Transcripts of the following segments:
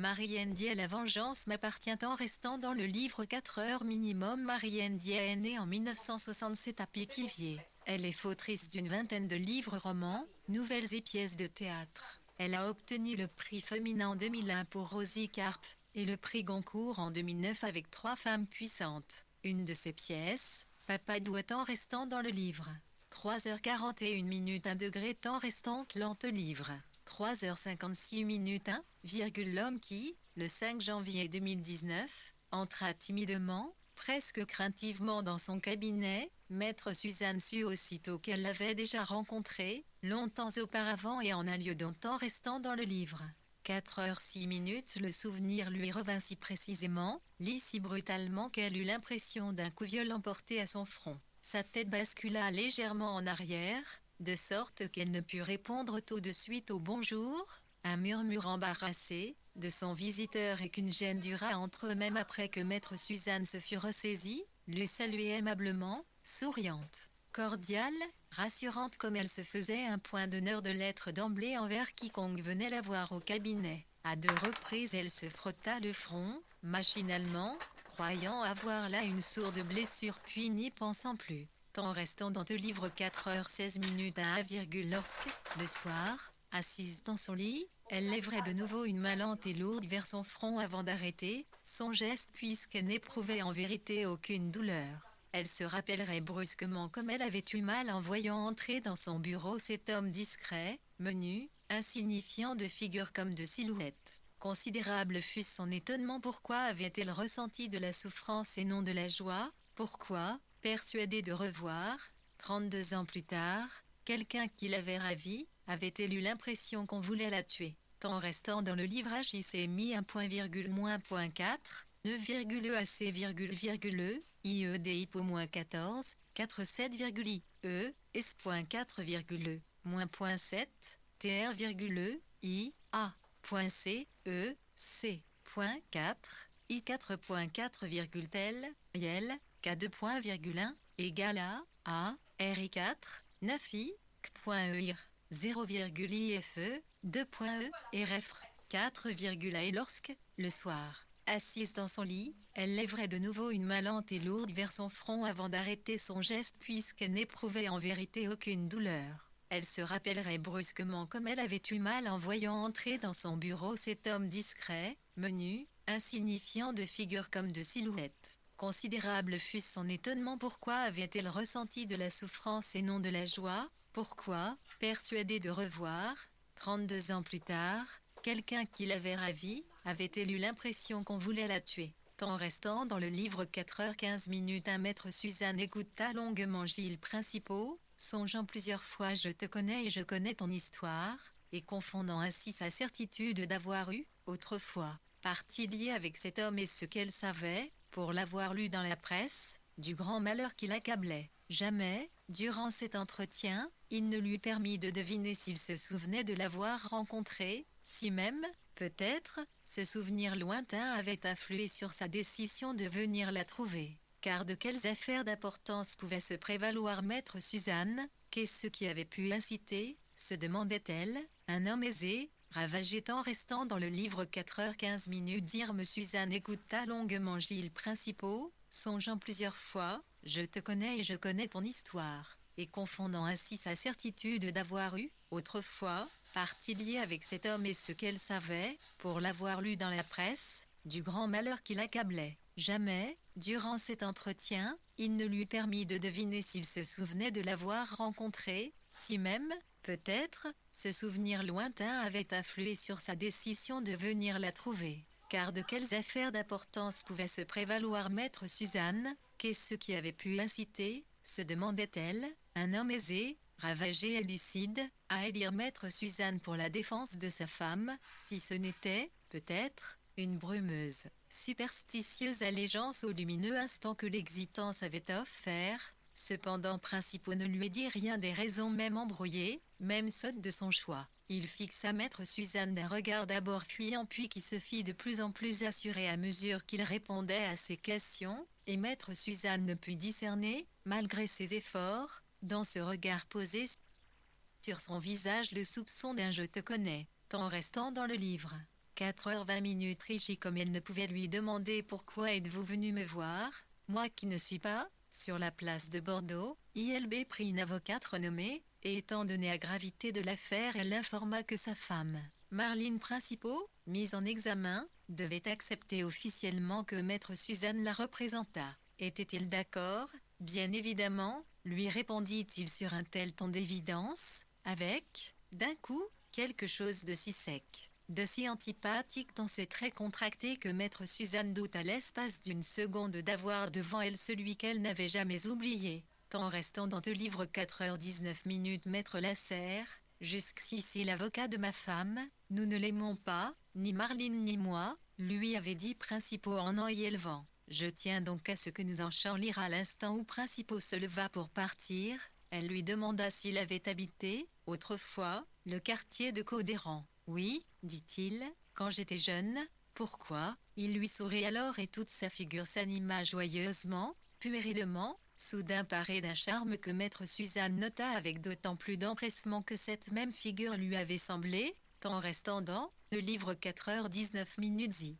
Marie Ndiaye. La vengeance m'appartient en restant dans le livre 4 heures minimum. Marie Ndiaye est née en 1967 à Pithiviers. Elle est autrice d'une vingtaine de livres romans, nouvelles et pièces de théâtre. Elle a obtenu le prix féminin en 2001 pour Rosie Carpe et le prix Goncourt en 2009 avec Trois femmes puissantes. Une de ses pièces, Papa doit en restant dans le livre. 3h41 1 degré temps restant lente livre. 3h56 l'homme qui, le 5 janvier 2019, entra timidement, presque craintivement dans son cabinet. Maître Suzanne sut aussitôt qu'elle l'avait déjà rencontré, longtemps auparavant et en un lieu dont en restant dans le livre. 4h06 le souvenir lui revint si précisément, lit si brutalement qu'elle eut l'impression d'un coup violent porté à son front. Sa tête bascula légèrement en arrière, de sorte qu'elle ne put répondre tout de suite au bonjour, un murmure embarrassé, de son visiteur et qu'une gêne dura entre eux même après que maître Suzanne se fut ressaisie, le saluait aimablement, souriante, cordiale, rassurante comme elle se faisait un point d'honneur de l'être d'emblée envers quiconque venait la voir au cabinet. À 2 reprises elle se frotta le front, machinalement, croyant avoir là une sourde blessure puis n'y pensant plus. Temps restant dans le livre 4h16 à 1, lorsque, le soir, assise dans son lit, elle lèverait de nouveau une main lente et lourde vers son front avant d'arrêter son geste puisqu'elle n'éprouvait en vérité aucune douleur. Elle se rappellerait brusquement comme elle avait eu mal en voyant entrer dans son bureau cet homme discret, menu, insignifiant de figure comme de silhouette. Considérable fut son étonnement. Pourquoi avait-elle ressenti de la souffrance et non de la joie? Pourquoi, persuadée de revoir, 32 ans plus tard, quelqu'un qui l'avait ravie, avait-elle eu l'impression qu'on voulait la tuer? Temps restant dans le livrage il s'est mis (-4, 9,EAC,, IEDI pour (-14, 47,I, E, S.4,E, (-7, TR,E, I, A.C, E, C.4, I4.4, tel, YL, K2.1, égale A, RI4, 9I, K.EIR, 0,IFE, 2.E, RF, 4, et lorsque, le soir, assise dans son lit, elle lèverait de nouveau une main lente et lourde vers son front avant d'arrêter son geste puisqu'elle n'éprouvait en vérité aucune douleur. Elle se rappellerait brusquement comme elle avait eu mal en voyant entrer dans son bureau cet homme discret, menu, insignifiant de figure comme de silhouette. Considérable fut son étonnement. Pourquoi avait-elle ressenti de la souffrance et non de la joie? Pourquoi, persuadée de revoir, 32 ans plus tard, quelqu'un qui l'avait ravie, avait-elle eu l'impression qu'on voulait la tuer? Temps restant dans le livre 4h15 1 maître Suzanne écouta longuement Gilles Principaux, songeant plusieurs fois je te connais et je connais ton histoire, et confondant ainsi sa certitude d'avoir eu, autrefois, partie liée avec cet homme et ce qu'elle savait, pour l'avoir lu dans la presse, du grand malheur qui l'accablait. Jamais, durant cet entretien, il ne lui permit de deviner s'il se souvenait de l'avoir rencontrée, si même, peut-être, ce souvenir lointain avait influé sur sa décision de venir la trouver. Car de quelles affaires d'importance pouvait se prévaloir maître Suzanne? Qu'est-ce qui avait pu inciter, se demandait-elle, un homme aisé, ravagé en restant dans le livre 4h15 dire Suzanne écouta longuement Gilles Principaux, songeant plusieurs fois, je te connais et je connais ton histoire, et confondant ainsi sa certitude d'avoir eu, autrefois, partie liée avec cet homme et ce qu'elle savait, pour l'avoir lu dans la presse, du grand malheur qui l'accablait. Jamais, durant cet entretien, il ne lui permit de deviner s'il se souvenait de l'avoir rencontrée, si même, peut-être, ce souvenir lointain avait influé sur sa décision de venir la trouver. Car de quelles affaires d'importance pouvait se prévaloir maître Suzanne? Qu'est-ce qui avait pu inciter, se demandait-elle, un homme aisé, ravagé et lucide, à élire maître Suzanne pour la défense de sa femme, si ce n'était, peut-être, une brumeuse, superstitieuse allégeance au lumineux instant que l'existence avait offert? Cependant Principaux ne lui dit rien des raisons même embrouillées, même sottes de son choix. Il fixa maître Suzanne d'un regard d'abord fuyant puis qui se fit de plus en plus assuré à mesure qu'il répondait à ses questions, et maître Suzanne ne put discerner, malgré ses efforts, dans ce regard posé sur son visage le soupçon d'un je te connais, tant restant dans le livre. 4h20 Rigi comme elle ne pouvait lui demander pourquoi êtes-vous venu me voir, moi qui ne suis pas, sur la place de Bordeaux, ILB prit une avocate renommée, et étant donné la gravité de l'affaire elle informa que sa femme, Marlene Principaux, mise en examen, devait accepter officiellement que maître Suzanne la représentât. Était-il d'accord? Bien évidemment, lui répondit-il sur un tel ton d'évidence, avec, d'un coup, quelque chose de si sec, de si antipathique dans ses traits contractés que maître Suzanne douta l'espace d'une seconde d'avoir devant elle celui qu'elle n'avait jamais oublié. Tant restant dans te livre 4h19 maître Lasserre, jusqu'ici l'avocat de ma femme, nous ne l'aimons pas, ni Marlene ni moi, lui avait dit Principaux en y élevant. Je tiens donc à ce que nous en lire à l'instant où Principaux se leva pour partir, elle lui demanda s'il avait habité, autrefois, le quartier de Cauderan. Oui, dit-il, quand j'étais jeune. Pourquoi? Il lui sourit alors et toute sa figure s'anima joyeusement, puérilement, soudain paré d'un charme que maître Suzanne nota avec d'autant plus d'empressement que cette même figure lui avait semblé, tant restant dans le livre 4h19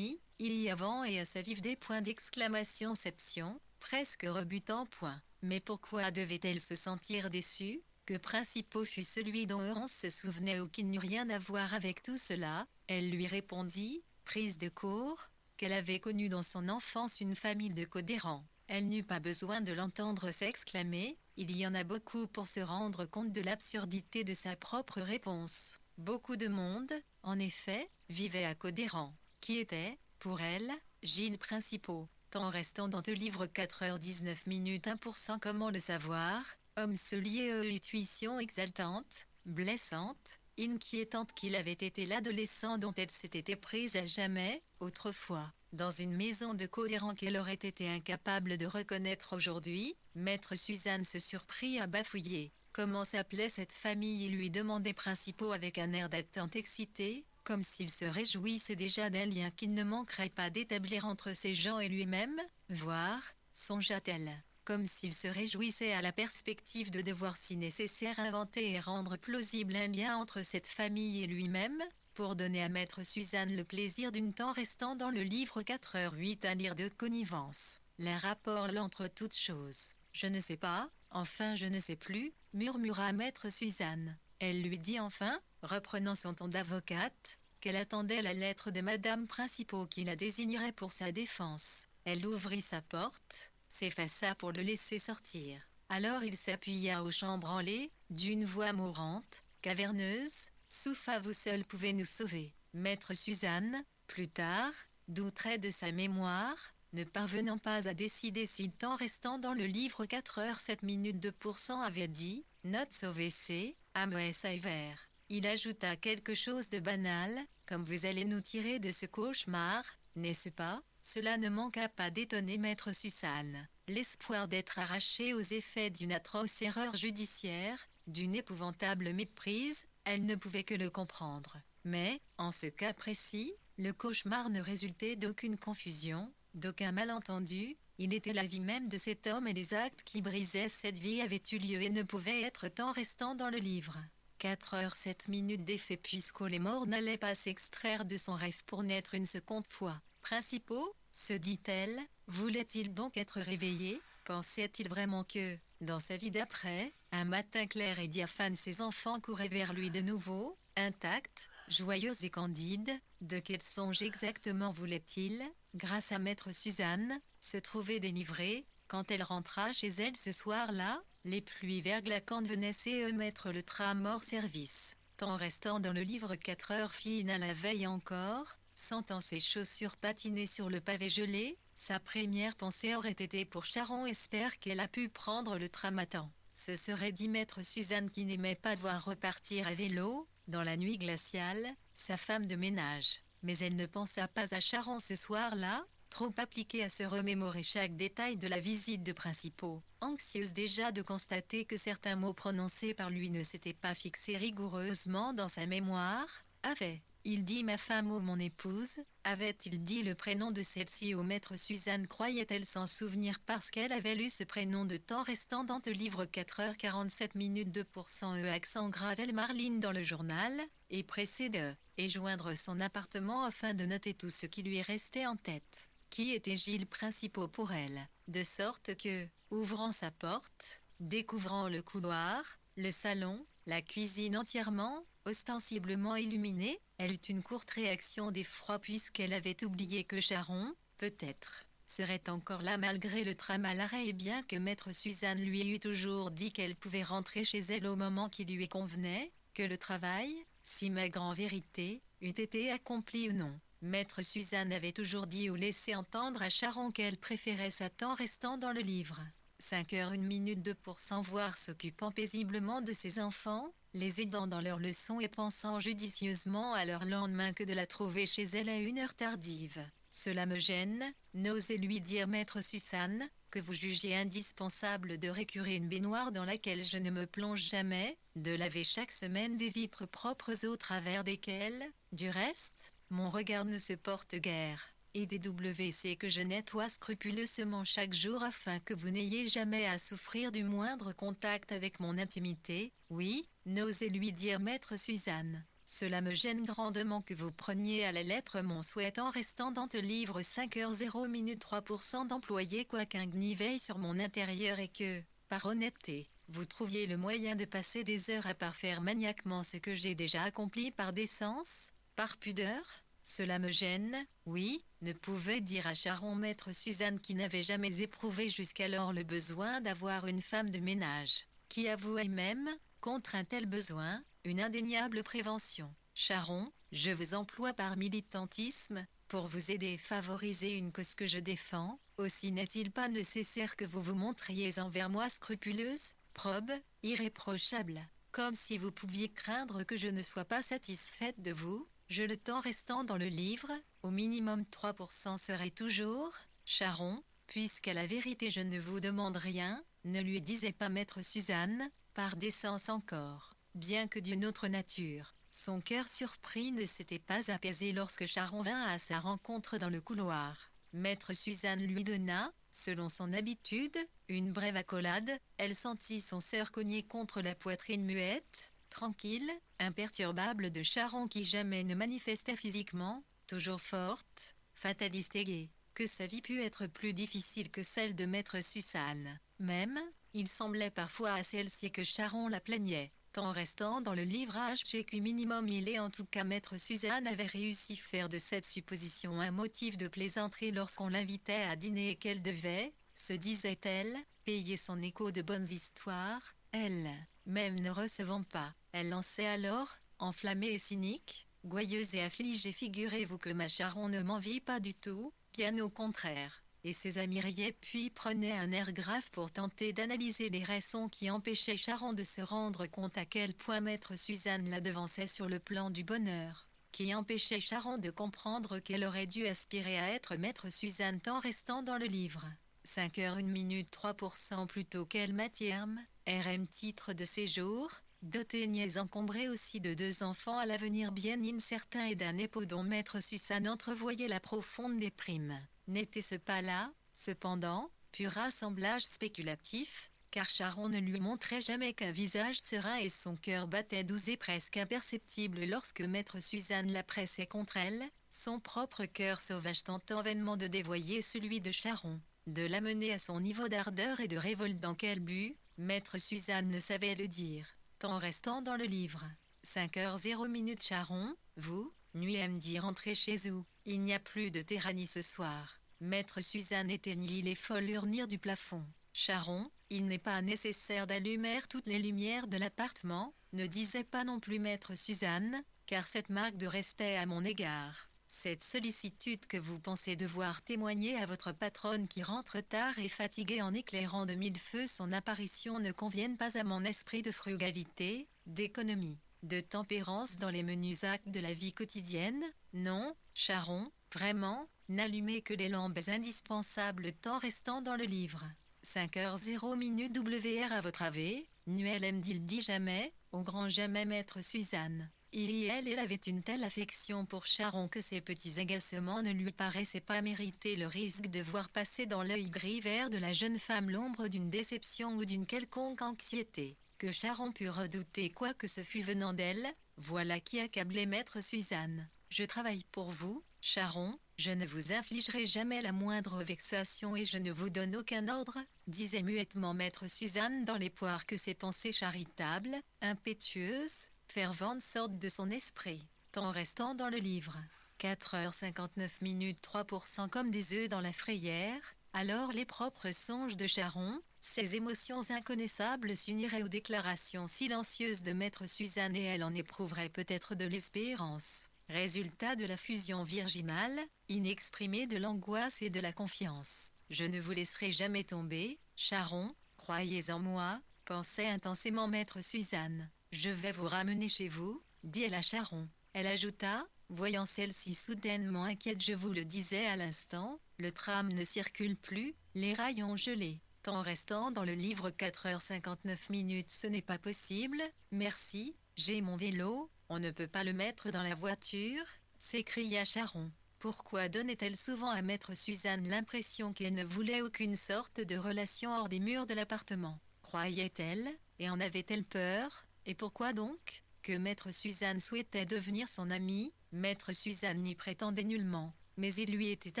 il y avant et à sa vive des points d'exclamation seption, presque rebutant point. Mais pourquoi devait-elle se sentir déçue? Que Principaux fût celui dont on se souvenait ou qu'il n'eût rien à voir avec tout cela, elle lui répondit, prise de court, qu'elle avait connu dans son enfance une famille de Cauderan. Elle n'eut pas besoin de l'entendre s'exclamer, il y en a beaucoup pour se rendre compte de l'absurdité de sa propre réponse. Beaucoup de monde, en effet, vivait à Cauderan, qui était, pour elle, Gilles Principaux. Tant restant dans te livre 4h19 1%. Comment le savoir? Homme se lié à une intuition exaltante, blessante, inquiétante qu'il avait été l'adolescent dont elle s'était éprise à jamais, autrefois. Dans une maison de Cauderan qu'elle aurait été incapable de reconnaître aujourd'hui, maître Suzanne se surprit à bafouiller. Comment s'appelait cette famille? Il lui demandait Principaux avec un air d'attente excité, comme s'il se réjouissait déjà d'un lien qu'il ne manquerait pas d'établir entre ces gens et lui-même, voire, songea-t-elle, comme s'il se réjouissait à la perspective de devoir si nécessaire inventer et rendre plausible un lien entre cette famille et lui-même, pour donner à maître Suzanne le plaisir d'une temps restant dans le livre 4h08 à lire de connivence. Les rapports l'entre toutes choses. Je ne sais pas, enfin je ne sais plus, murmura maître Suzanne. Elle lui dit enfin, reprenant son ton d'avocate, qu'elle attendait la lettre de Madame Principaux qui la désignerait pour sa défense. Elle ouvrit sa porte, s'effaça pour le laisser sortir. Alors il s'appuya au chambranlé, d'une voix mourante, caverneuse, Soufa vous seul pouvez nous sauver. Maître Suzanne, plus tard, doutrait de sa mémoire, ne parvenant pas à décider si le temps restant dans le livre 4h07 2% avait dit, note au WC, Amos Iver. Il ajouta quelque chose de banal, comme vous allez nous tirer de ce cauchemar, n'est-ce pas? Cela ne manqua pas d'étonner maître Suzanne. L'espoir d'être arraché aux effets d'une atroce erreur judiciaire, d'une épouvantable méprise, elle ne pouvait que le comprendre. Mais, en ce cas précis, le cauchemar ne résultait d'aucune confusion, d'aucun malentendu, il était la vie même de cet homme et les actes qui brisaient cette vie avaient eu lieu et ne pouvaient être temps restant dans le livre. 4h07 d'effet puisque les morts n'allaient pas s'extraire de son rêve pour naître une seconde fois. Principaux, se dit-elle, voulait-il donc être réveillé? Pensait-il vraiment que, dans sa vie d'après, un matin clair et diaphane ses enfants couraient vers lui de nouveau, intacts, joyeux et candides? De quel songe exactement voulait-il, grâce à maître Suzanne, se trouver délivré? Quand elle rentra chez elle ce soir-là, les pluies verglaçantes venaient se mettre le tram hors service. Tant restant dans le livre 4h fine à la veille encore, sentant ses chaussures patiner sur le pavé gelé, sa première pensée aurait été pour Charon espère qu'elle a pu prendre le tram à temps. Ce serait dit maître Suzanne qui n'aimait pas devoir repartir à vélo, dans la nuit glaciale, sa femme de ménage. Mais elle ne pensa pas à Charon ce soir-là, trop appliquée à se remémorer chaque détail de la visite de Principaux, anxieuse déjà de constater que certains mots prononcés par lui ne s'étaient pas fixés rigoureusement dans sa mémoire, avait, il dit ma femme ou mon épouse, avait-il dit le prénom de celle-ci au maître Suzanne croyait-elle s'en souvenir parce qu'elle avait lu ce prénom de temps restant dans le livre 4h47 minutes 2% accent grave elle Marline dans le journal, et pressée de, et joindre son appartement afin de noter tout ce qui lui restait en tête. Qui était Gilles Principaux pour elle, de sorte que, ouvrant sa porte, découvrant le couloir, le salon, la cuisine entièrement, ostensiblement illuminée, elle eut une courte réaction d'effroi puisqu'elle avait oublié que Charon, peut-être, serait encore là malgré le tram à l'arrêt et bien que maître Suzanne lui eût toujours dit qu'elle pouvait rentrer chez elle au moment qui lui convenait, que le travail, si maigre en vérité, eût été accompli ou non. Maître Suzanne avait toujours dit ou laissé entendre à Charon qu'elle préférait sa temps restant dans le livre. 5h1 minute 2% voir s'occupant paisiblement de ses enfants, les aidant dans leurs leçons et pensant judicieusement à leur lendemain que de la trouver chez elle à une heure tardive. Cela me gêne, n'osez lui dire maître Suzanne, que vous jugez indispensable de récurer une baignoire dans laquelle je ne me plonge jamais, de laver chaque semaine des vitres propres au travers desquelles, du reste, mon regard ne se porte guère, et des WC que je nettoie scrupuleusement chaque jour afin que vous n'ayez jamais à souffrir du moindre contact avec mon intimité, oui, n'osez lui dire maître Suzanne. Cela me gêne grandement que vous preniez à la lettre mon souhait en restant dans le livre 5h0 minute 3% d'employés quoiqu'un gni veille sur mon intérieur et que, par honnêteté, vous trouviez le moyen de passer des heures à parfaire maniaquement ce que j'ai déjà accompli par décence, par pudeur. Cela me gêne, oui, ne pouvait dire à Charon maître Suzanne qui n'avait jamais éprouvé jusqu'alors le besoin d'avoir une femme de ménage, qui avouait même, contre un tel besoin, une indéniable prévention. Charon, je vous emploie par militantisme, pour vous aider et favoriser une cause que je défends, aussi n'est-il pas nécessaire que vous vous montriez envers moi scrupuleuse, probe, irréprochable, comme si vous pouviez craindre que je ne sois pas satisfaite de vous. Je le temps restant dans le livre, au minimum 3% serait toujours, Charon, puisqu'à la vérité je ne vous demande rien, ne lui disait pas maître Suzanne, par décence encore, bien que d'une autre nature. Son cœur surpris ne s'était pas apaisé lorsque Charon vint à sa rencontre dans le couloir. Maître Suzanne lui donna, selon son habitude, une brève accolade, elle sentit son cœur cogner contre la poitrine muette, tranquille, imperturbable de Charon qui jamais ne manifestait physiquement, toujours forte, fataliste et gaie, que sa vie put être plus difficile que celle de maître Suzanne. Même, il semblait parfois à celle-ci que Charon la plaignait. Tant restant dans le livre HGQ minimum il est en tout cas maître Suzanne avait réussi faire de cette supposition un motif de plaisanterie lorsqu'on l'invitait à dîner et qu'elle devait, se disait-elle, payer son écho de bonnes histoires, elle, même ne recevant pas. Elle lançait alors, enflammée et cynique, gouailleuse et affligée figurez-vous que ma Charon ne m'envie pas du tout, bien au contraire. Et ses amis riaient puis prenaient un air grave pour tenter d'analyser les raisons qui empêchaient Charon de se rendre compte à quel point maître Suzanne la devançait sur le plan du bonheur, qui empêchait Charon de comprendre qu'elle aurait dû aspirer à être maître Suzanne tant restant dans le livre. 5h1 minute 3% plutôt qu'elle Mathierne, RM titre de séjour, dotée niaise encombrée aussi de 2 enfants à l'avenir bien incertain et d'un époux dont maître Suzanne entrevoyait la profonde déprime. N'était-ce pas là, cependant, pur assemblage spéculatif, car Charon ne lui montrait jamais qu'un visage serein et son cœur battait doux et presque imperceptible lorsque maître Suzanne la pressait contre elle, son propre cœur sauvage tentant vainement de dévoyer celui de Charon, de l'amener à son niveau d'ardeur et de révolte dans quel but, maître Suzanne ne savait le dire, tant restant dans le livre. 5h0 minute Charon, vous, nuit dit rentrez chez vous, il n'y a plus de tyrannie ce soir. Maître Suzanne éteignit les folles urnires du plafond. Charon, il n'est pas nécessaire d'allumer toutes les lumières de l'appartement, ne disait pas non plus maître Suzanne, car cette marque de respect à mon égard, cette sollicitude que vous pensez devoir témoigner à votre patronne qui rentre tard et fatiguée en éclairant de 1000 feux son apparition ne conviennent pas à mon esprit de frugalité, d'économie, de tempérance dans les menus actes de la vie quotidienne. Non, Charon, vraiment, n'allumez que les lampes indispensables tant restant dans le livre. 5h0 WR à votre avis, Nuel M. dit jamais, au grand jamais maître Suzanne. Elle avait une telle affection pour Charon que ses petits agacements ne lui paraissaient pas mériter le risque de voir passer dans l'œil gris-vert de la jeune femme l'ombre d'une déception ou d'une quelconque anxiété. Que Charon put redouter quoi que ce fût venant d'elle, voilà qui accablait maître Suzanne. Je travaille pour vous, Charon, je ne vous infligerai jamais la moindre vexation et je ne vous donne aucun ordre, disait muettement maître Suzanne dans l'espoir que ses pensées charitables, impétueuses, ferventes sortent de son esprit, tant restant dans le livre. 4h59 3% comme des œufs dans la frayère, alors les propres songes de Charon, ses émotions inconnaissables s'uniraient aux déclarations silencieuses de maître Suzanne et elle en éprouverait peut-être de l'espérance. Résultat de la fusion virginale, inexprimée de l'angoisse et de la confiance. Je ne vous laisserai jamais tomber, Charon, croyez en moi, pensait intensément maître Suzanne. Je vais vous ramener chez vous, dit-elle à Charon. Elle ajouta, voyant celle-ci soudainement inquiète, je vous le disais à l'instant, le tram ne circule plus, les rails ont gelé. Tant restant dans le livre 4h59, ce n'est pas possible, merci, j'ai mon vélo, on ne peut pas le mettre dans la voiture, s'écria Charon. Pourquoi donnait-elle souvent à maître Suzanne l'impression qu'elle ne voulait aucune sorte de relation hors des murs de l'appartement? Croyait-elle, et en avait-elle peur? Et pourquoi donc? Que maître Suzanne souhaitait devenir son amie, maître Suzanne n'y prétendait nullement. Mais il lui était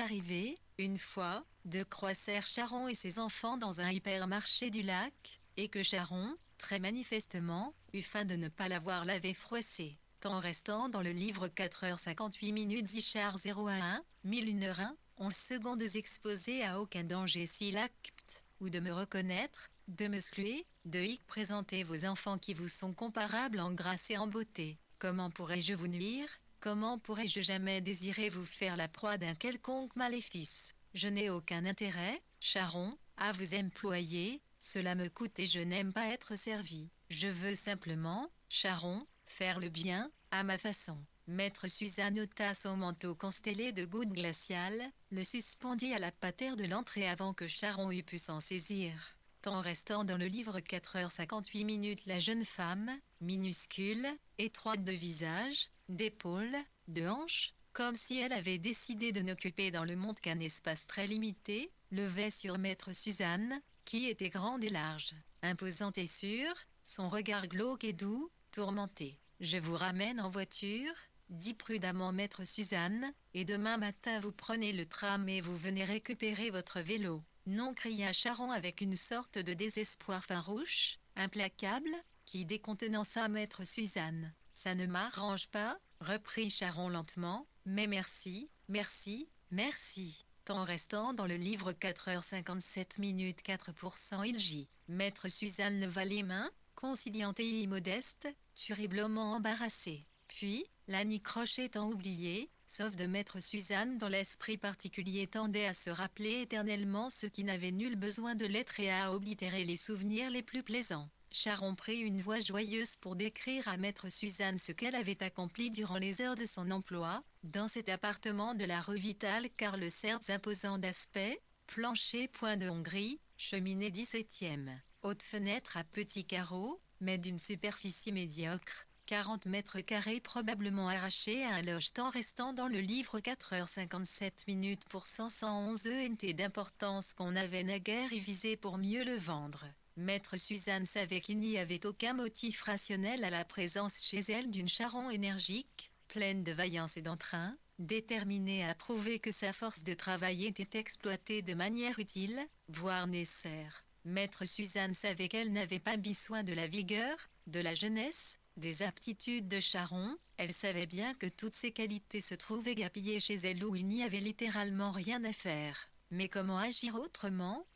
arrivé, une fois, de croiser Charon et ses enfants dans un hypermarché du lac, et que Charon, très manifestement, eut faim de ne pas l'avoir lavé froissé. Tant restant dans le livre 4h58 Ichar 011, 1001, 11 secondes exposées à aucun danger s'il acte, ou de me reconnaître, de me saluer, de y présenter vos enfants qui vous sont comparables en grâce et en beauté. Comment pourrais-je vous nuire? Comment pourrais-je jamais désirer vous faire la proie d'un quelconque maléfice? Je n'ai aucun intérêt, Charon, à vous employer, cela me coûte et je n'aime pas être servi. Je veux simplement, Charon, faire le bien, à ma façon. Maître Suzanne ôta son manteau constellé de gouttes glaciales, le suspendit à la patère de l'entrée avant que Charon eût pu s'en saisir. Tant restant dans le livre 4h58, la jeune femme, minuscule, étroite de visage, d'épaules, de hanches, comme si elle avait décidé de n'occuper dans le monde qu'un espace très limité, levait sur maître Suzanne, qui était grande et large, imposante et sûre, son regard glauque et doux, tourmenté. Je vous ramène en voiture, dit prudemment maître Suzanne, et demain matin vous prenez le tram et vous venez récupérer votre vélo. Non, cria Charon avec une sorte de désespoir farouche, implacable, qui décontenança maître Suzanne. Ça ne m'arrange pas, reprit Charon lentement, mais merci, merci, merci. Tant restant dans le livre 4h57 4%, il gît. Maître Suzanne leva les mains, conciliante et immodeste, terriblement embarrassée. Puis, l'Annie Croche étant oubliée, sauf de maître Suzanne dont l'esprit particulier tendait à se rappeler éternellement ce qui n'avait nul besoin de l'être et à oblitérer les souvenirs les plus plaisants. Charon prit une voix joyeuse pour décrire à maître Suzanne ce qu'elle avait accompli durant les heures de son emploi, dans cet appartement de la rue Vitale car le certes imposant d'aspect, plancher point de Hongrie, cheminée 17e, haute fenêtre à petits carreaux, mais d'une superficie médiocre, 40 mètres carrés probablement arrachés à un loge temps restant dans le livre 4h57 pour 111 ENT d'importance qu'on avait naguère y visé pour mieux le vendre. Maître Suzanne savait qu'il n'y avait aucun motif rationnel à la présence chez elle d'une Charon énergique, pleine de vaillance et d'entrain, déterminée à prouver que sa force de travail était exploitée de manière utile, voire nécessaire. Maître Suzanne savait qu'elle n'avait pas besoin de la vigueur, de la jeunesse, des aptitudes de Charon, elle savait bien que toutes ces qualités se trouvaient gaspillées chez elle où il n'y avait littéralement rien à faire. Mais comment agir autrement ?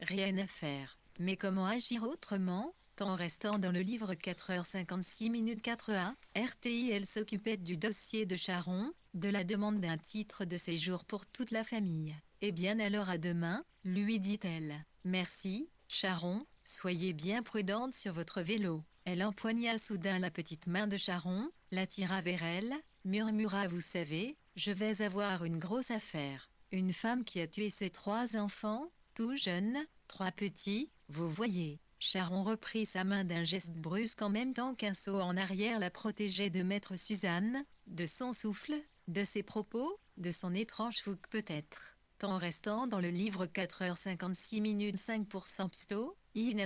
rien à faire. Mais comment agir autrement? En restant dans le livre 4h56 minutes 4a, RTIL s'occupait du dossier de Sharon, de la demande d'un titre de séjour pour toute la famille. Eh bien alors à demain, lui dit-elle. Merci, Sharon, soyez bien prudente sur votre vélo. Elle empoigna soudain la petite main de Sharon, l'attira vers elle, murmura vous savez, je vais avoir une grosse affaire. Une femme qui a tué ses 3 enfants, tout jeunes, 3 petits, vous voyez. Sharon reprit sa main d'un geste brusque en même temps qu'un saut en arrière la protégeait de maître Suzanne, de son souffle, de ses propos, de son étrange fougue peut-être. En restant dans le livre 4h56 minutes 5% psto,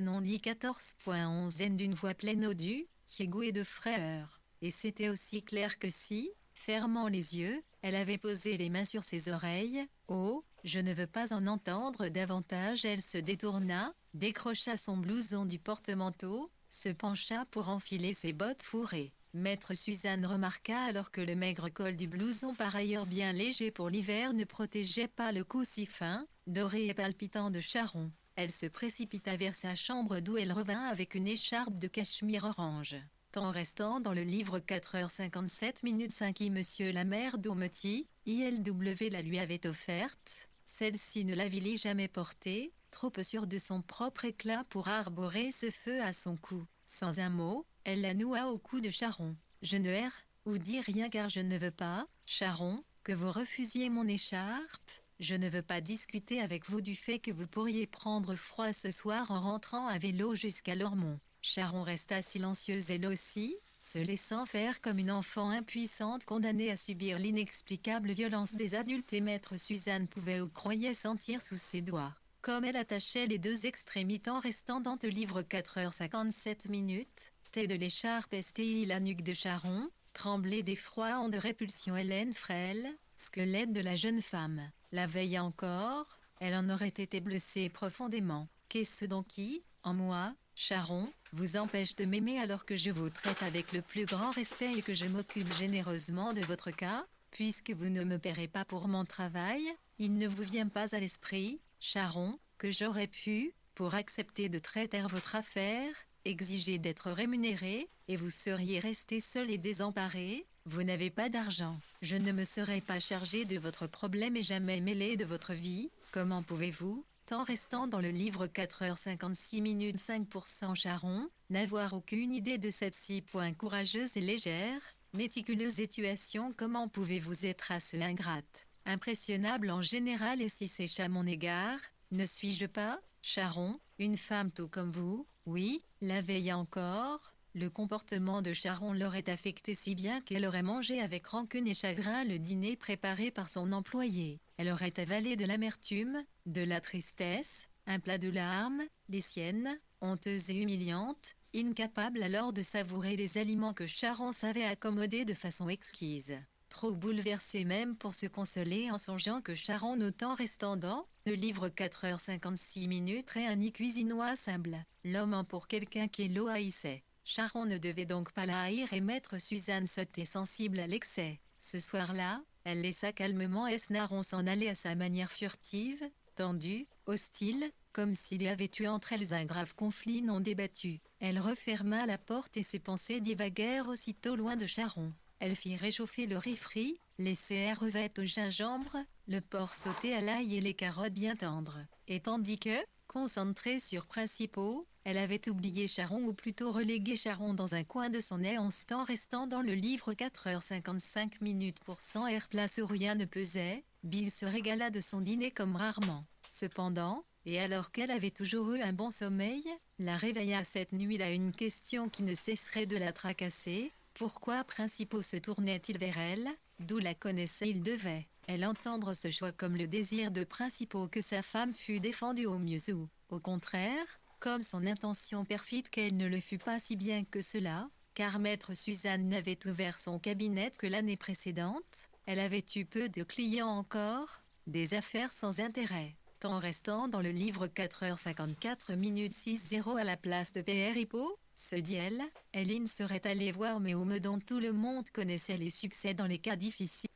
non lit 14.11 n d'une voix pleine audue, qui égouée de frayeur. Et c'était aussi clair que si, fermant les yeux, elle avait posé les mains sur ses oreilles. Oh, je ne veux pas en entendre davantage. Elle se détourna, décrocha son blouson du porte-manteau, se pencha pour enfiler ses bottes fourrées. Maître Suzanne remarqua alors que le maigre col du blouson, par ailleurs bien léger pour l'hiver, ne protégeait pas le cou si fin, doré et palpitant de Sharon. Elle se précipita vers sa chambre d'où elle revint avec une écharpe de cachemire orange. En restant dans le livre 4h57 minutes 5 monsieur la mère d'Aumetis, ILW la lui avait offerte. Celle-ci ne l'avait jamais portée, trop peu sûre de son propre éclat pour arborer ce feu à son cou. Sans un mot, elle la noua au cou de Sharon. Je ne erre, ou dis rien car je ne veux pas, Sharon, que vous refusiez mon écharpe. Je ne veux pas discuter avec vous du fait que vous pourriez prendre froid ce soir en rentrant à vélo jusqu'à Lormont. Sharon resta silencieuse elle aussi, se laissant faire comme une enfant impuissante condamnée à subir l'inexplicable violence des adultes, et maître Suzanne pouvait ou croyait sentir sous ses doigts, comme elle attachait les 2 extrémités restant dans le livre 4h57 minutes, tête de l'écharpe STI la nuque de Sharon, tremblait d'effroi en de répulsion Hélène frêle, squelette de la jeune femme. La veille encore, elle en aurait été blessée profondément. Qu'est-ce donc qui, en moi, Sharon, vous empêche de m'aimer alors que je vous traite avec le plus grand respect et que je m'occupe généreusement de votre cas? Puisque vous ne me paierez pas pour mon travail, il ne vous vient pas à l'esprit, Sharon, que j'aurais pu, pour accepter de traiter votre affaire, exiger d'être rémunéré, et vous seriez resté seul et désemparé? Vous n'avez pas d'argent. Je ne me serais pas chargé de votre problème et jamais mêlé de votre vie. Comment pouvez-vous, en restant dans le livre 4h56 minutes 5% Sharon, n'avoir aucune idée de cette si point courageuse et légère, méticuleuse situation? Comment pouvez-vous être à ce ingrate, impressionnable en général et si séche à mon égard? Ne suis-je pas, Sharon, une femme tout comme vous? Oui, la veille encore, le comportement de Sharon l'aurait affectée si bien qu'elle aurait mangé avec rancune et chagrin le dîner préparé par son employé. Elle aurait avalé de l'amertume, de la tristesse, un plat de larmes, les siennes, honteuses et humiliantes, incapable alors de savourer les aliments que Sharon savait accommoder de façon exquise. Trop bouleversée même pour se consoler en songeant que Sharon, autant restant dans le livre 4h56 minutes et un nid cuisinois simple, l'homme en pour quelqu'un qui l'eau haïssait. Sharon ne devait donc pas la haïr et maître Suzanne sautait sensible à l'excès. Ce soir-là, elle laissa calmement Esnaron s'en aller à sa manière furtive, tendue, hostile, comme s'il y avait eu entre elles un grave conflit non débattu. Elle referma la porte et ses pensées divaguèrent aussitôt loin de Sharon. Elle fit réchauffer le riz frit, les CR revêtes au gingembre, le porc sauté à l'ail et les carottes bien tendres. Et tandis que, concentrée sur principaux, elle avait oublié Sharon ou plutôt relégué Sharon dans un coin de son nez en restant dans le livre 4h55 minutes pour 100 air place où rien ne pesait, Bill se régala de son dîner comme rarement. Cependant, et alors qu'elle avait toujours eu un bon sommeil, la réveilla cette nuit-là une question qui ne cesserait de la tracasser. Pourquoi Principaux se tournait-il vers elle? D'où la connaissait-il? Devait-elle entendre ce choix comme le désir de Principaux que sa femme fût défendue au mieux ou, au contraire, comme son intention perfide qu'elle ne le fût pas si bien que cela, car maître Suzanne n'avait ouvert son cabinet que l'année précédente, elle avait eu peu de clients encore, des affaires sans intérêt. En restant dans le livre 4h54 minutes 6-0 à la place de PR Hippo, se dit-elle, Hélène serait allée voir Méoume dont tout le monde connaissait les succès dans les cas difficiles.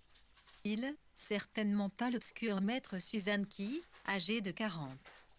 Certainement pas l'obscur maître Suzanne qui, âgé de 40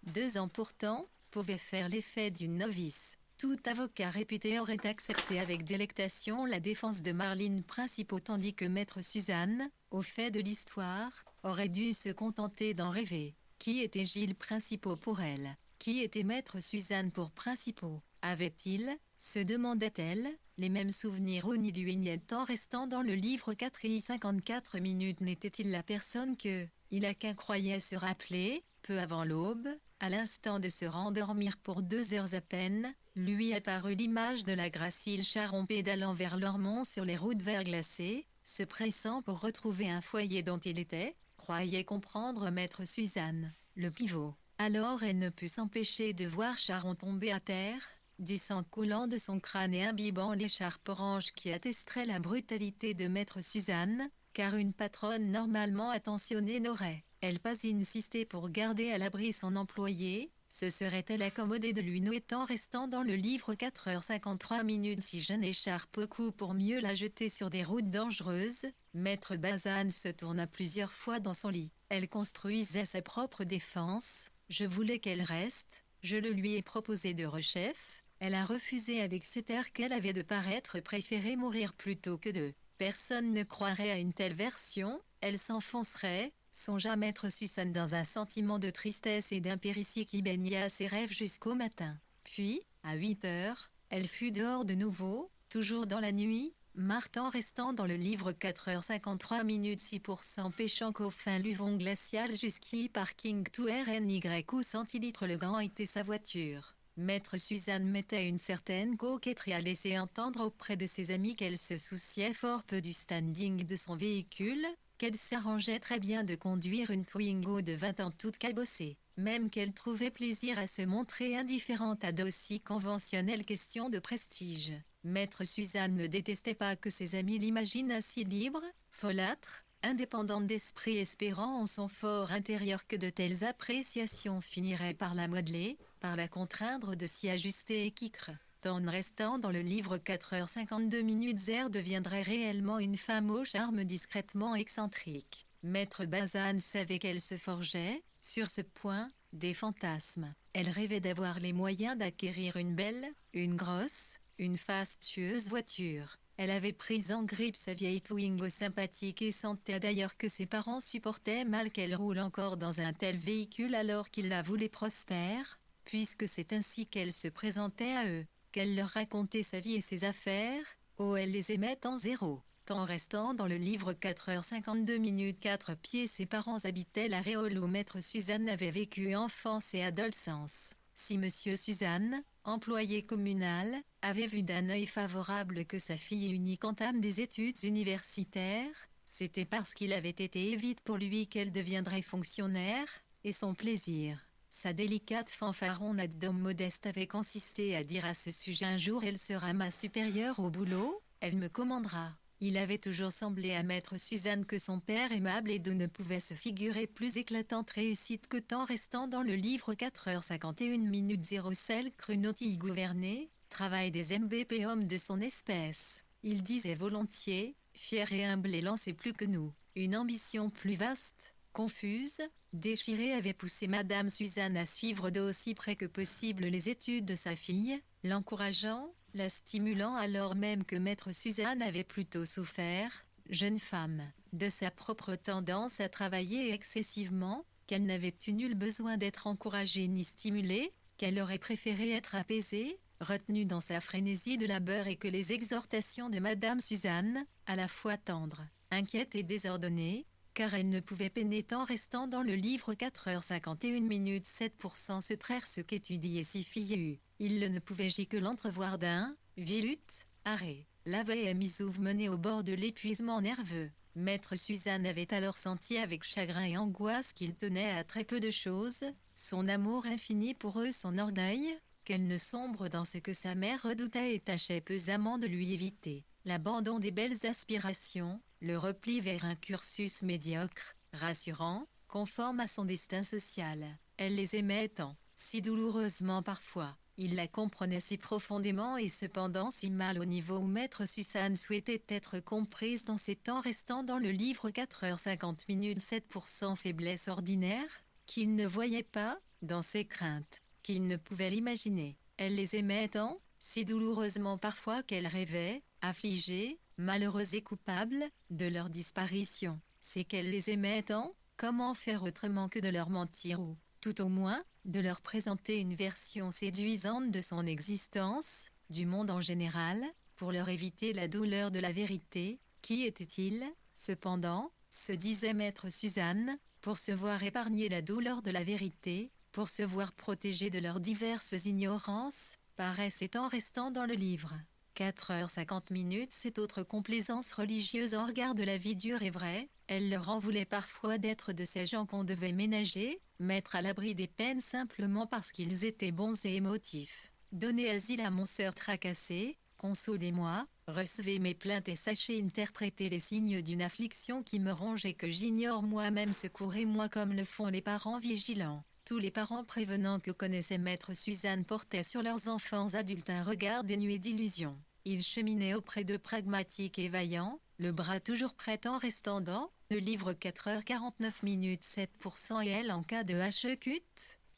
2 ans pourtant, pouvait faire l'effet d'une novice. Tout avocat réputé aurait accepté avec délectation la défense de Marlene Principaux tandis que maître Suzanne, au fait de l'histoire, aurait dû se contenter d'en rêver. Qui était Gilles Principaux pour elle? Qui était maître Suzanne pour Principaux? Avait-il, se demandait-elle, les mêmes souvenirs ou ni lui ni elle tant restant dans le livre 4 et 54 minutes n'était-il la personne que, il a qu'un croyait se rappeler, peu avant l'aube, à l'instant de se rendormir pour 2 heures à peine, lui apparut l'image de la gracile Charon pédalant vers Lormont sur les routes verglacées, se pressant pour retrouver un foyer dont il était, croyait comprendre maître Suzanne, le pivot. Alors elle ne put s'empêcher de voir Charon tomber à terre, du sang coulant de son crâne et imbibant l'écharpe orange qui attesterait la brutalité de maître Suzanne, car une patronne normalement attentionnée n'aurait-elle pas insisté pour garder à l'abri son employé, se serait-elle accommodée de lui nouer tant restant dans le livre 4h53 minutes si jeune écharpe au cou pour mieux la jeter sur des routes dangereuses? Maître Bazane se tourna plusieurs fois dans son lit. Elle construisait sa propre défense. Je voulais qu'elle reste, je le lui ai proposé de rechef. Elle a refusé avec cet air qu'elle avait de paraître préférer mourir plutôt que de. Personne ne croirait à une telle version, elle s'enfoncerait, songea maître Suzanne dans un sentiment de tristesse et d'impéritie qui baigna ses rêves jusqu'au matin. Puis, à 8 heures, elle fut dehors de nouveau, toujours dans la nuit, Martin restant dans le livre 4h53 minutes 6% pêchant qu'au fin Luvon glacial jusqu'y parking to RNY ou centilitres le grand était sa voiture. Maître Suzanne mettait une certaine coquetterie à laisser entendre auprès de ses amis qu'elle se souciait fort peu du standing de son véhicule, qu'elle s'arrangeait très bien de conduire une Twingo de 20 ans toute cabossée, même qu'elle trouvait plaisir à se montrer indifférente à d'aussi conventionnelles questions de prestige. Maître Suzanne ne détestait pas que ses amis l'imaginent ainsi libre, folâtre, indépendante d'esprit espérant en son fort intérieur que de telles appréciations finiraient par la modeler, par la contraindre de s'y ajuster et qu'Icre, en restant dans le livre 4h52 minutes deviendrait réellement une femme au charme discrètement excentrique. Maître Bazane savait qu'elle se forgeait, sur ce point, des fantasmes. Elle rêvait d'avoir les moyens d'acquérir une belle, une grosse, une fastueuse voiture. Elle avait pris en grippe sa vieille Twingo sympathique et sentait d'ailleurs que ses parents supportaient mal qu'elle roule encore dans un tel véhicule alors qu'ils la voulaient prospère, puisque c'est ainsi qu'elle se présentait à eux, qu'elle leur racontait sa vie et ses affaires, elle les aimait en zéro. En restant dans le livre 4h52 minutes 4 pieds ses parents habitaient la Réole où maître Suzanne avait vécu enfance et adolescence. Si monsieur Suzanne, employé communal, avait vu d'un œil favorable que sa fille unique entame des études universitaires, c'était parce qu'il avait été évident pour lui qu'elle deviendrait fonctionnaire, et son plaisir. Sa délicate fanfaronnade d'homme modeste avait consisté à dire à ce sujet un jour elle sera ma supérieure au boulot, elle me commandera. Il avait toujours semblé à maître Suzanne que son père aimable et doux ne pouvait se figurer plus éclatante réussite que tant restant dans le livre 4h51 minutes 0 celle crue nautille gouvernée, travail des MVP hommes de son espèce. Il disait volontiers, fier et humble et lancé plus que nous. Une ambition plus vaste, confuse, déchirée avait poussé Madame Suzanne à suivre d'aussi près que possible les études de sa fille, l'encourageant, la stimulant alors même que maître Suzanne avait plutôt souffert, jeune femme, de sa propre tendance à travailler excessivement, qu'elle n'avait eu nul besoin d'être encouragée ni stimulée, qu'elle aurait préféré être apaisée, retenue dans sa frénésie de labeur et que les exhortations de Madame Suzanne, à la fois tendres, inquiètes et désordonnées, car elle ne pouvait peiner tant restant dans le livre 4h51 minutes 7% se traire ce qu'étudiait si fille. Il ne pouvait j que l'entrevoir d'un, vilut, arrêt. L'avait Misouve mené au bord de l'épuisement nerveux. Maître Suzanne avait alors senti avec chagrin et angoisse qu'il tenait à très peu de choses, son amour infini pour eux son orgueil, qu'elle ne sombre dans ce que sa mère redoutait et tâchait pesamment de lui éviter. L'abandon des belles aspirations, le repli vers un cursus médiocre, rassurant, conforme à son destin social. Elle les aimait tant, si douloureusement parfois. Il la comprenait si profondément et cependant si mal au niveau où maître Suzanne souhaitait être comprise dans ces temps restant dans le livre 4h50 minutes 7% faiblesse ordinaire, qu'il ne voyait pas, dans ses craintes, qu'il ne pouvait l'imaginer. Elle les aimait tant, si douloureusement parfois qu'elle rêvait, affligée, malheureuse et coupable, de leur disparition. C'est qu'elle les aimait tant, comment faire autrement que de leur mentir ou, tout au moins, de leur présenter une version séduisante de son existence, du monde en général, pour leur éviter la douleur de la vérité. Qui était-il, cependant, se disait maître Suzanne, pour se voir épargner la douleur de la vérité, pour se voir protégé de leurs diverses ignorances, paraissait en restant dans le livre. 4h50, cette autre complaisance religieuse en regard de la vie dure et vraie, elle leur en voulait parfois d'être de ces gens qu'on devait ménager, mettre à l'abri des peines simplement parce qu'ils étaient bons et émotifs. Donnez asile à mon sœur tracassée, consolez-moi, recevez mes plaintes et sachez interpréter les signes d'une affliction qui me ronge et que j'ignore moi-même, secourez-moi comme le font les parents vigilants. Tous les parents prévenants que connaissait maître Suzanne portaient sur leurs enfants adultes un regard dénué d'illusion. Ils cheminaient auprès d'eux pragmatiques et vaillants, le bras toujours prêt en restant dans le livre 4h49, 7% et elle en cas de HECUT.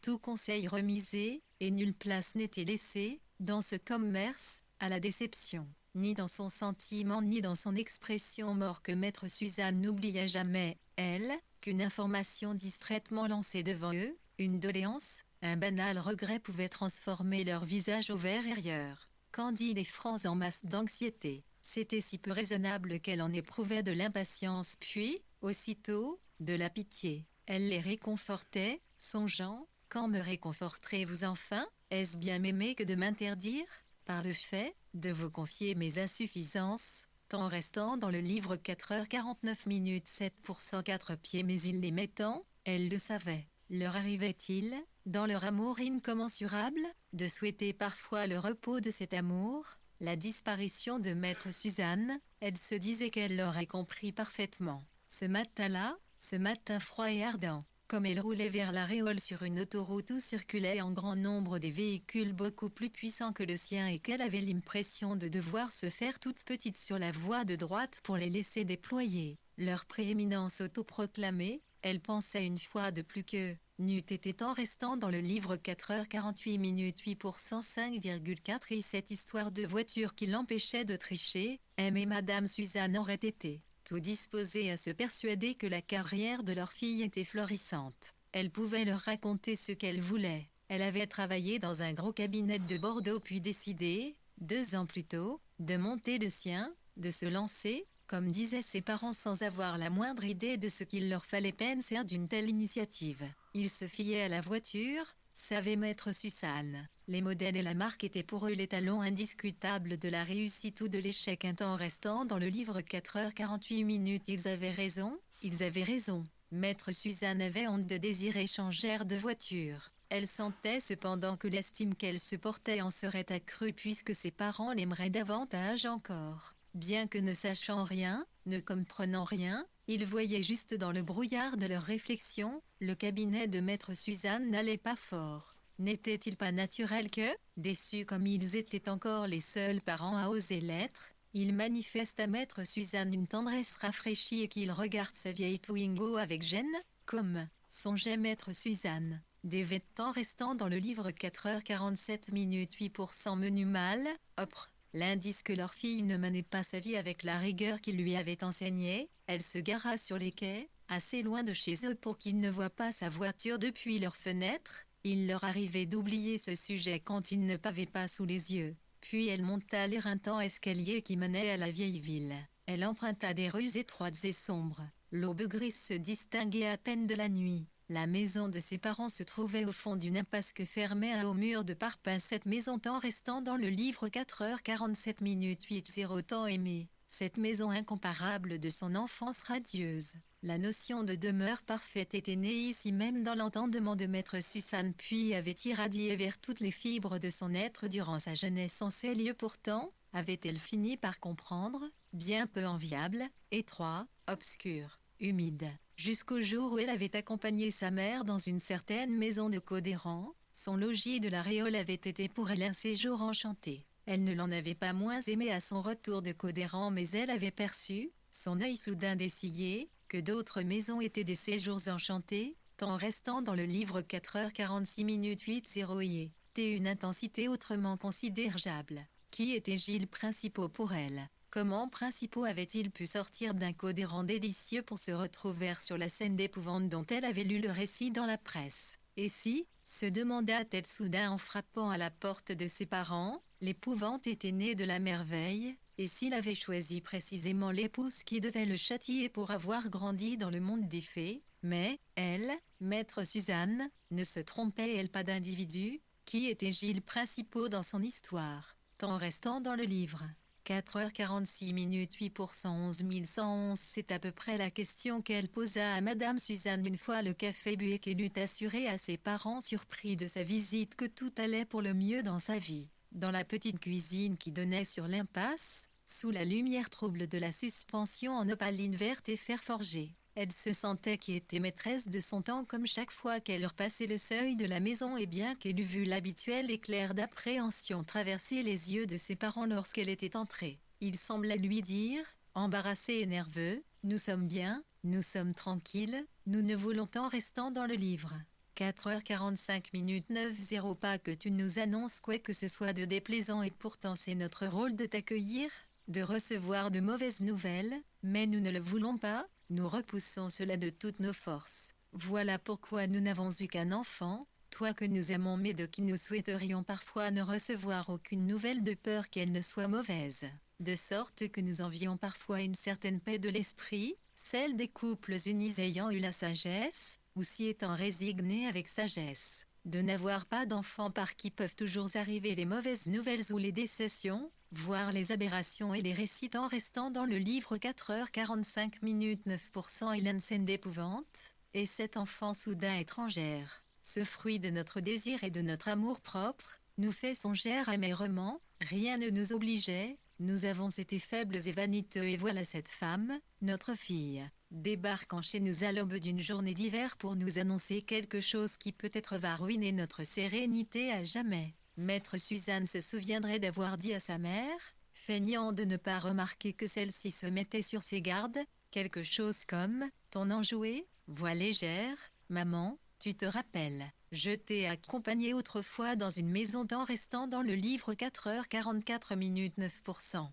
Tout conseil remisé, et nulle place n'était laissée, dans ce commerce, à la déception. Ni dans son sentiment ni dans son expression mort que maître Suzanne n'oublia jamais, elle, qu'une information distraitement lancée devant eux, une doléance, un banal regret pouvait transformer leur visage au vert et rieur. Candide et francs en masse d'anxiété. C'était si peu raisonnable qu'elle en éprouvait de l'impatience puis, aussitôt, de la pitié. Elle les réconfortait, songeant, quand me réconforterez-vous enfin? Est-ce bien m'aimer que de m'interdire, par le fait, de vous confier mes insuffisances, en restant dans le livre 4h49, 7% 4 pieds mais ils les mettant, elle le savait. Leur arrivait-il, dans leur amour incommensurable, de souhaiter parfois le repos de cet amour, la disparition de maître Suzanne? Elle se disait qu'elle l'aurait compris parfaitement. Ce matin-là, ce matin froid et ardent, comme elle roulait vers l'aréole sur une autoroute où circulaient en grand nombre des véhicules beaucoup plus puissants que le sien et qu'elle avait l'impression de devoir se faire toute petite sur la voie de droite pour les laisser déployer leur prééminence autoproclamée, elle pensait une fois de plus que, n'eût été en restant dans le livre 4h48, 8% 5,4 et cette histoire de voiture qui l'empêchait de tricher, aimer Madame Suzanne aurait été tout disposée à se persuader que la carrière de leur fille était florissante. Elle pouvait leur raconter ce qu'elle voulait. Elle avait travaillé dans un gros cabinet de Bordeaux puis décidé, 2 ans plus tôt, de monter le sien, de se lancer, comme disaient ses parents sans avoir la moindre idée de ce qu'il leur fallait penser d'une telle initiative. Ils se fiaient à la voiture, savait maître Suzanne. Les modèles et la marque étaient pour eux les talons indiscutables de la réussite ou de l'échec. Un temps restant dans le livre 4h48, ils avaient raison, ils avaient raison. Maître Suzanne avait honte de désirer changer de voiture. Elle sentait cependant que l'estime qu'elle se portait en serait accrue puisque ses parents l'aimeraient davantage encore. Bien que ne sachant rien, ne comprenant rien, ils voyaient juste dans le brouillard de leurs réflexions, le cabinet de maître Suzanne n'allait pas fort. N'était-il pas naturel que, déçus comme ils étaient encore les seuls parents à oser l'être, ils manifestent à maître Suzanne une tendresse rafraîchie et qu'ils regardent sa vieille Twingo avec gêne, comme, songeait maître Suzanne. Des vêtements restant dans le livre 4h47, 8% menu mal, opre. L'indice que leur fille ne menait pas sa vie avec la rigueur qu'il lui avait enseignée, elle se gara sur les quais, assez loin de chez eux pour qu'ils ne voient pas sa voiture depuis leur fenêtre. Il leur arrivait d'oublier ce sujet quand ils ne pavaient pas sous les yeux. Puis elle monta l'éreintant escalier qui menait à la vieille ville. Elle emprunta des rues étroites et sombres. L'aube grise se distinguait à peine de la nuit. La maison de ses parents se trouvait au fond d'une impasse que fermait un haut mur de parpaing. Cette maison tant restant dans le livre 4h47, 8,0 tant aimée. Cette maison incomparable de son enfance radieuse. La notion de demeure parfaite était née ici même dans l'entendement de maître Suzanne puis avait irradié vers toutes les fibres de son être durant sa jeunesse. En ces lieux pourtant, avait-elle fini par comprendre, bien peu enviable, étroit, obscur, humide. Jusqu'au jour où elle avait accompagné sa mère dans une certaine maison de Codéran, son logis de la Réole avait été pour elle un séjour enchanté. Elle ne l'en avait pas moins aimé à son retour de Codéran mais elle avait perçu, son œil soudain dessillé, que d'autres maisons étaient des séjours enchantés, temps restant dans le livre 4h46 minutes 80 y était une intensité autrement considérable. Qui était Gilles Principaux pour elle? Comment Principaux avait-il pu sortir d'un code errant délicieux pour se retrouver sur la scène d'épouvante dont elle avait lu le récit dans la presse? Et si, se demanda-t-elle soudain en frappant à la porte de ses parents, l'épouvante était née de la merveille, et s'il avait choisi précisément l'épouse qui devait le châtier pour avoir grandi dans le monde des fées? Mais, elle, maître Suzanne, ne se trompait-elle pas d'individu? Qui était Gilles Principaux dans son histoire? Temps restant dans le livre. 4h46 minutes 8 pour 111 111. C'est à peu près la question qu'elle posa à Madame Suzanne une fois le café bu et qu'elle eut assuré à ses parents surpris de sa visite que tout allait pour le mieux dans sa vie. Dans la petite cuisine qui donnait sur l'impasse, sous la lumière trouble de la suspension en opaline verte et fer forgé, elle se sentait qui était maîtresse de son temps comme chaque fois qu'elle repassait le seuil de la maison et bien qu'elle eût vu l'habituel éclair d'appréhension traverser les yeux de ses parents lorsqu'elle était entrée. Il semblait lui dire, embarrassé et nerveux, « Nous sommes bien, nous sommes tranquilles, nous ne voulons temps restant dans le livre. » 4h45 minutes 90. Pas que tu nous annonces quoi que ce soit de déplaisant et pourtant c'est notre rôle de t'accueillir, de recevoir de mauvaises nouvelles, mais nous ne le voulons pas, nous repoussons cela de toutes nos forces. Voilà pourquoi nous n'avons eu qu'un enfant, toi que nous aimons mais de qui nous souhaiterions parfois ne recevoir aucune nouvelle de peur qu'elle ne soit mauvaise. De sorte que nous envions parfois une certaine paix de l'esprit, celle des couples unis ayant eu la sagesse, ou s'y étant résignés avec sagesse, de n'avoir pas d'enfants par qui peuvent toujours arriver les mauvaises nouvelles ou les décessions, voire les aberrations et les récits en restant dans le livre 4h45 minutes 9%. Il y a une scène d'épouvante, et cet enfant soudain étrangère, ce fruit de notre désir et de notre amour propre, nous fait songer amèrement, rien ne nous obligeait, nous avons été faibles et vaniteux et voilà cette femme, notre fille, débarquant chez nous à l'aube d'une journée d'hiver pour nous annoncer quelque chose qui peut-être va ruiner notre sérénité à jamais. Maître Suzanne se souviendrait d'avoir dit à sa mère, feignant de ne pas remarquer que celle-ci se mettait sur ses gardes, quelque chose comme « Ton enjouée, voix légère, maman, tu te rappelles, je t'ai accompagnée autrefois dans une maison d'en restant dans le livre 4h44 minutes 9%.